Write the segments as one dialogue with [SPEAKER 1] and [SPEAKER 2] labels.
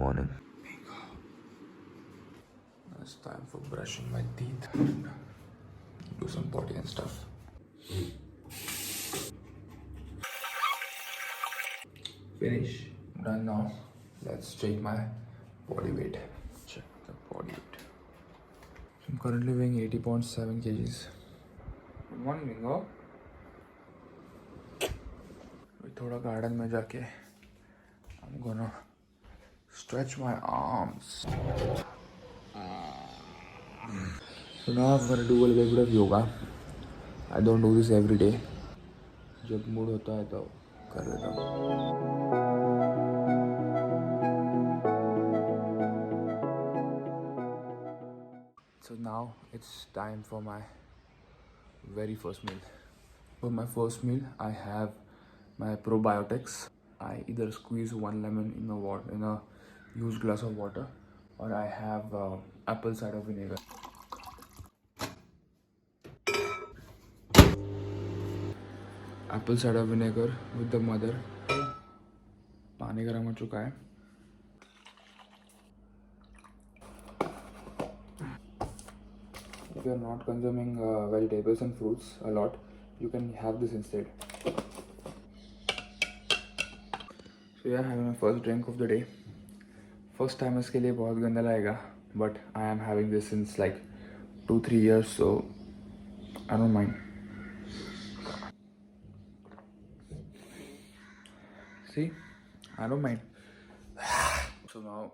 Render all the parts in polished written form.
[SPEAKER 1] morning. It's time for brushing my teeth. Do some potty and stuff. Finish. Done now. Let's check my body weight. Check the body weight. I'm currently weighing 80.7 kgs. Good morning, Bingo. थोड़ा garden में जाके I'm gonna stretch my arms. So now I'm gonna do a little bit of yoga. I don't do this every day. जब mood होता है तो कर लेता हूँ. So now it's time for my very first meal. For my first meal, I have my probiotics. I either squeeze one lemon in a huge glass of water, or I have apple cider vinegar. Apple cider vinegar with the mother. पानी गर्म हो चुका है. If you are not consuming vegetables and fruits a lot, you can have this instead. So yeah, having my first drink of the day. First time इसके लिए बहुत गंदा लगेगा, but I am having this since like 2-3 years, so I don't mind. See, I don't mind. So now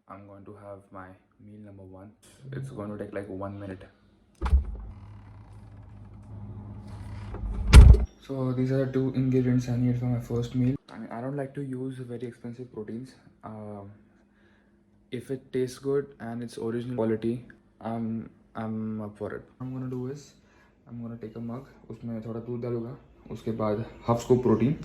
[SPEAKER 1] I'm going to have my meal number 1. It's going to take like 1 minute. So these are the 2 ingredients I need for my first meal. I don't like to use very expensive proteins. If it tastes good and it's original quality, I'm up for it. What I'm gonna do is I'm gonna take a mug. उसमें थोड़ा दूध डालूंगा. उसके बाद half scoop protein.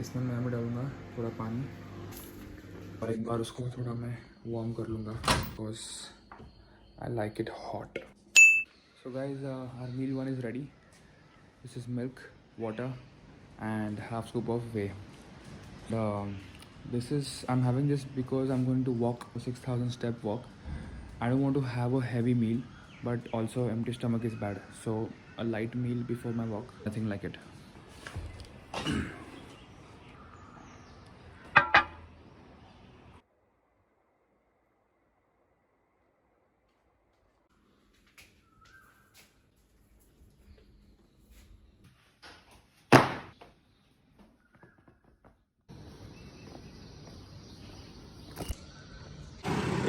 [SPEAKER 1] इसमें मैं डालूंगा थोड़ा पानी और एक बार उसको थोड़ा मैं वार्म कर लूँगा because I like it hot. So guys, our meal 1 is ready. This is milk, water, and half scoop of whey. I'm having this because I'm going to walk a 6,000 step walk. I don't want to have a heavy meal, but also empty stomach is bad. So a light meal before my walk, nothing like it.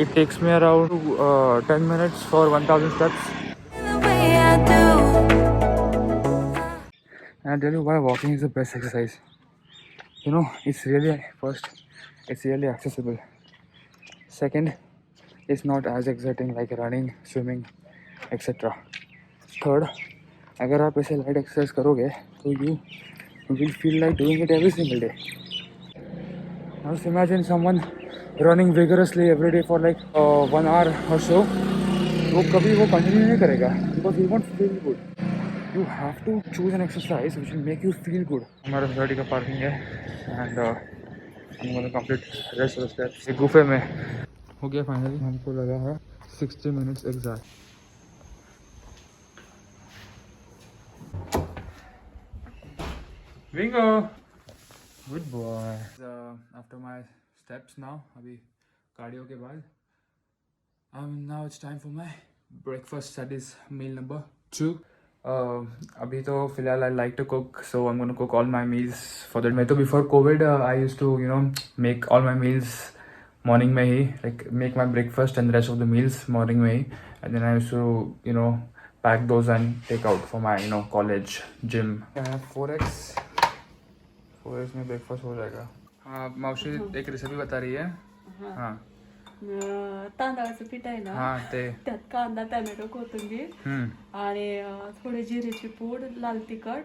[SPEAKER 1] It takes me around 10 minutes for 1,000 steps. And I'll tell you why walking is the best exercise. You know, it's really accessible. Second, it's not as exciting like running, swimming, etc. Third, अगर आप ऐसे light exercise करोगे तो you will feel like doing it every single day. Now just imagine someone running vigorously every day for like 1 hour or so. वो कभी वो continue नहीं करेगा because he won't feel good. You have to choose an exercise which will make you feel good. हमारा society का parking है and I'm going to complete rest of the steps. एक गुफे में हो गया फाइनली. हमको लगा है 60 minutes exact. Bingo! Good boy. After my steps now, अभी cardio के बाद now it's time for my breakfast, that is meal number 2. अभी तो फिलहाल I like to cook, so I'm gonna cook all my meals for the. मैं तो before COVID I used to make all my meals morning में ही, like make my breakfast and the rest of the meals morning में ही, and then I used to pack those and take out for my college gym. I have 4x में breakfast हो जाएगा. हाँ मावशी एक recipe बता रही है. हाँ
[SPEAKER 2] तांदळाचं पीठ आहे ना.
[SPEAKER 1] हाँ ते
[SPEAKER 2] त्यात कांदा, टोमॅटो, कोथिंबीर आणि थोडे जिरेची पूड, लाल तिखट,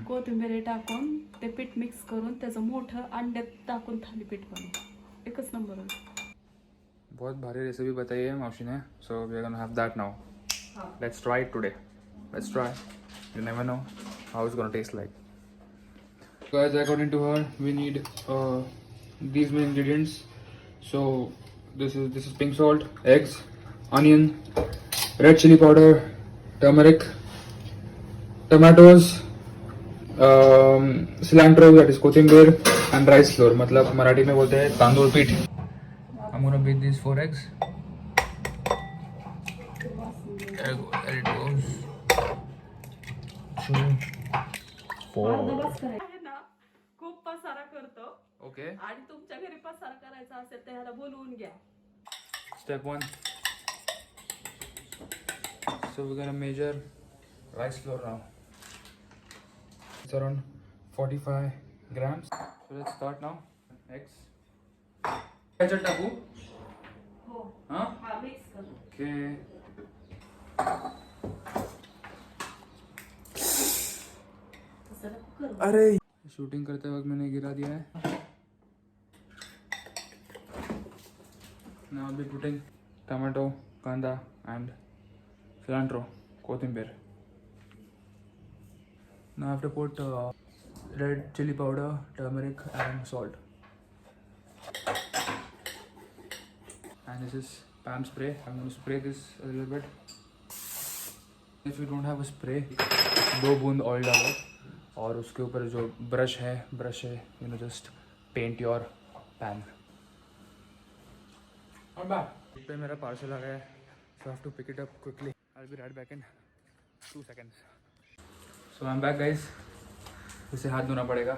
[SPEAKER 2] कोथिंबीर टाकून ते पीठ मिक्स करून त्याचं मोठं अंड्यात टाकून थालीपीठ बनव. एकच नंबर होतं.
[SPEAKER 1] बहुत भारी रेसिपी बताई है मावशी ने. So we are gonna have that now. Let's try it today. Let's try. You never know how it's gonna taste like. Guys, according to her, we need these main ingredients. So this is pink salt, eggs, onion, red chili powder, turmeric, tomatoes, cilantro, that is kothimber, and rice flour. मतलब मराठी में बोलते हैं तांदूळ पीठ. I'm gonna beat these 4 eggs. There it goes. 2, 4.
[SPEAKER 2] आहे ना, खूप पसारा करतो.
[SPEAKER 1] Okay.
[SPEAKER 2] आणि तुमच्या घरी पसारा करायचा असेल तर ह्याला बोलवून घ्या.
[SPEAKER 1] Step 1. So we're gonna measure rice flour now. It's around 45 grams. So let's start now. Eggs. Ketchup टाकू?
[SPEAKER 2] हो.
[SPEAKER 1] हाँ?
[SPEAKER 2] हा मिक्स करू.
[SPEAKER 1] Okay.
[SPEAKER 2] तसं नको करू.
[SPEAKER 1] अरे शूटिंग करते वक्त मैंने गिरा दिया है. Now I'll be putting tomato, kanda and cilantro, kothimber. Now I have to put red chili powder, turmeric and salt. And this is palm spray. I'm going to spray this a little bit. If you don't have a spray, 2 बूंद oil डालो और उसके ऊपर जो brush है you know, just paint your pan. I'm back. पे मेरा parcel आ गया है, so I have to pick it up quickly. I'll be right back in 2 seconds. So I'm back, guys. इसे हाथ धोना पड़ेगा.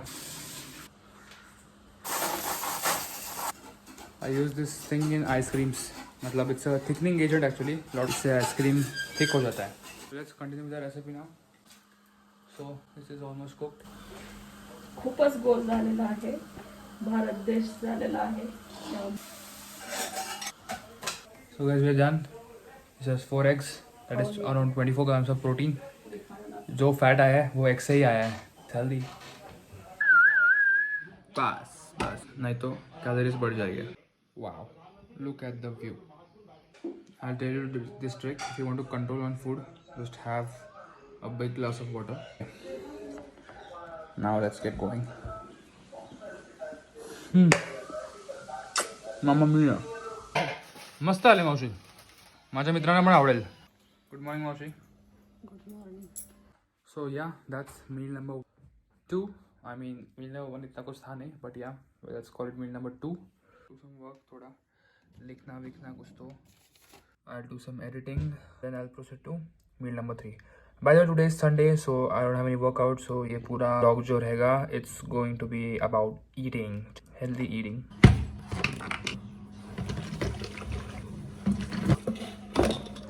[SPEAKER 1] I use this thing in ice creams. मतलब it's a thickening agent actually. lot से ice cream thick हो जाता है. So let's continue with the recipe now. So this is almost cooked.
[SPEAKER 2] खूपच गोल झालेला आहे. भारत देश झालेला आहे.
[SPEAKER 1] So guys, we are done. This has 4 eggs. That is around 24 grams of protein. जो फैट आया है वो egg से ही आया है. Healthy. बस नहीं तो कैलोरीज बढ़ जाएगी. Wow, look at the view. I'll tell you this trick. If you want to control on food, just have a big glass of water. Now let's get going. Mamma mia. मस्त आले मावशी. माझ्या मित्रांना पण आवडेल. Good morning मावशी.
[SPEAKER 2] Good morning.
[SPEAKER 1] So yeah, that's meal number 2. I mean meal number 1 इतना कुछ था नहीं, but yeah, let's call it meal number 2. Do some work थोड़ा लिखना विखना कुछ तो. I'll do some editing, then I'll proceed to meal number 3. By the way, today is Sunday, so I don't have any workout. So ये पूरा vlog जो रहेगा, it's going to be about eating, healthy eating.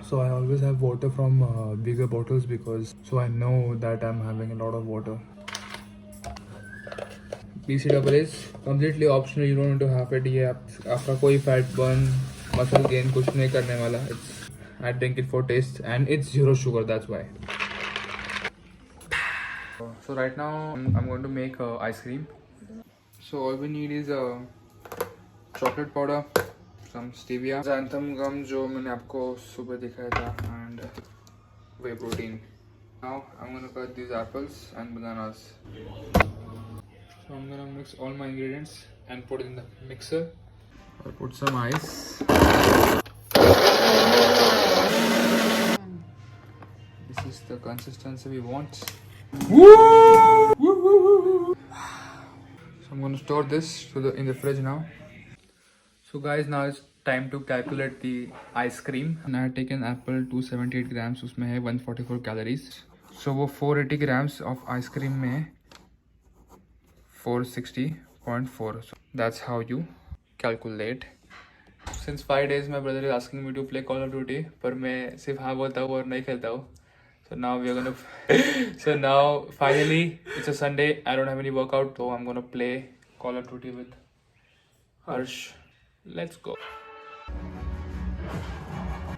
[SPEAKER 1] So I always have water from bigger bottles because so I know that I'm having a lot of water. BC double is completely optional. You don't need to have it. ये आपका कोई fat burn, muscle gain कुछ नहीं करने वाला. I drink it for taste and it's 0 sugar. That's why. So right now I'm going to make ice cream. So all we need is chocolate powder, some stevia, xanthan gum जो मैंने आपको सुबह दिखाया था, and whey protein. Now I'm going to cut these apples and bananas. So I'm going to mix all my ingredients and put it in the mixer. I'll put some ice. This is the consistency we want. Woo! Woo, woo, woo, woo. So I'm going to store this in the fridge now. So guys, now it's time to calculate the ice cream. And I have taken apple 278 grams. उसमें है 144 calories. So वो 480 grams of ice cream में 460.4. So that's how you calculate. Since 5 days my brother is asking me to play Call of Duty, पर मैं सिर्फ हाँ बोलता हूँ और नहीं खेलता हूँ. So now we are gonna. So now finally it's a Sunday. I don't have any workout, so I'm gonna play Call of Duty with Harsh. Let's go.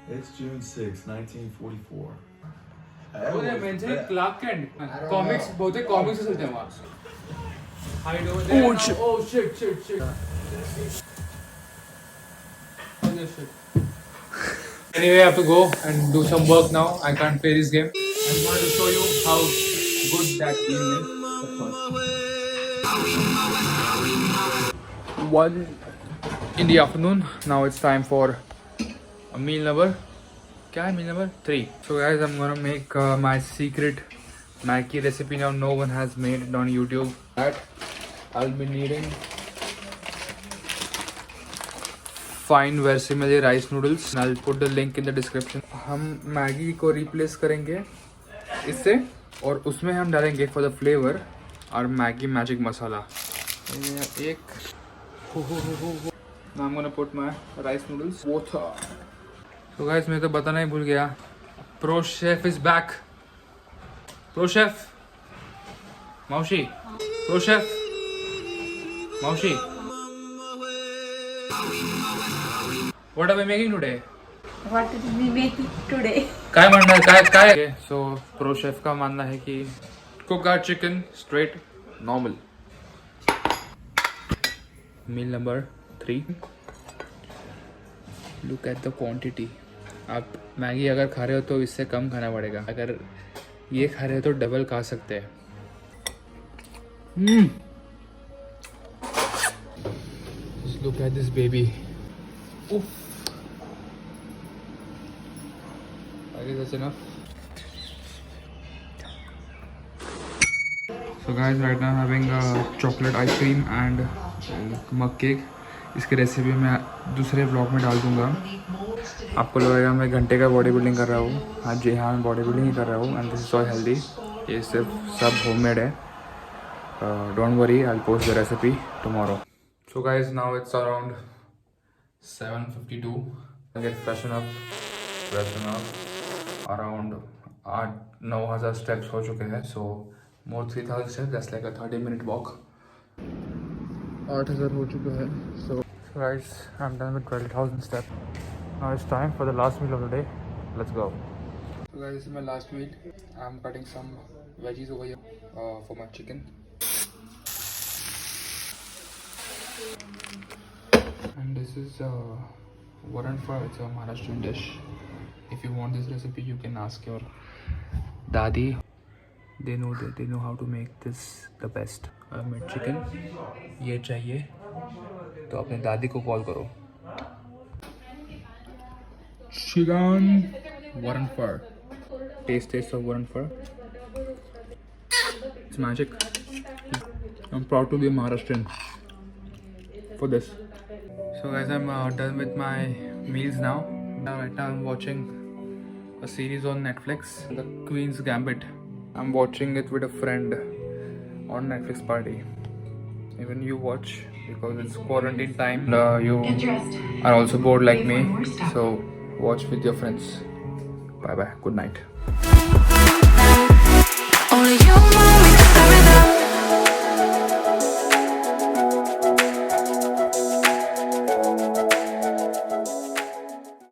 [SPEAKER 3] It's June 6, 1944.
[SPEAKER 1] Oh, they mentioned Clark Kent. Comics, both the comics are चलते हैं वहाँ. Hide over there. Oh shit! Oh shit! Oh shit! Anyway, I have to go and do some work now. I can't play this game. I wanted to show you how good that game is. 1 in the afternoon. Now it's time for a meal number. क्या है meal number 3? So guys, I'm gonna make my secret Maggi recipe now. No one has made it on YouTube. That I'll be needing fine versimile rice noodles. I'll put the link in the description. हम Maggi को replace करेंगे इससे और उसमें हम डालेंगे for the flavour और Maggi magic मसाला. एक Now I'm gonna put my rice noodles. Water. So guys, मैं तो बताना ही भूल गया. Pro chef is back. Pro chef. Maushi. Pro chef. Maushi. What are we making today?
[SPEAKER 2] What did we make today?
[SPEAKER 1] काय मानना है काय So pro chef का मानना है कि cook our chicken straight normal. Meal number 3. Look at the quantity. आप Maggi अगर खा रहे हो तो इससे कम खाना पड़ेगा. अगर ये खा रहे हो तो डबल खा सकते हैं. Just look at this baby. Oof. I guess that's enough. So guys, right now I'm having chocolate ice cream and mug cake. इसकी रेसिपी मैं दूसरे ब्लॉग में डाल दूंगा. आपको लगेगा मैं घंटे का बॉडी बिल्डिंग कर रहा हूँ. हाँ जी हाँ, मैं बॉडी बिल्डिंग ही कर रहा हूँ. And this is so healthy. ये सिर्फ सब होममेड है. Don't worry, I will post the recipe tomorrow. So guys, now it's around 7:52. I get freshen up. Around 8-9,000 steps हो चुके हैं. सो मोर 3,000 steps. That's like a 30-minute walk. 8,000 हो चुका है. So guys, I'm done with 12,000 steps. Now it's time for the last meal of the day. Let's go. So guys, this is my last meal. I'm cutting some veggies over here for my chicken. And this is varan far. It's a Maharashtrian dish. If you want this recipe, you can ask your dadi. They know how to make this the best. I made chicken. ये चाहिए तो अपने दादी को call करो. Chicken varan far. Taste of varan far. It's magic. I'm proud to be a Maharashtrian for this. So guys, I'm done with my meals now. Right now I'm watching a series on Netflix, The Queen's Gambit. I'm watching it with a friend on Netflix party. Even you watch because it's quarantine time. You are also bored like me, so watch with your friends. Bye bye. Good night.
[SPEAKER 4] Only you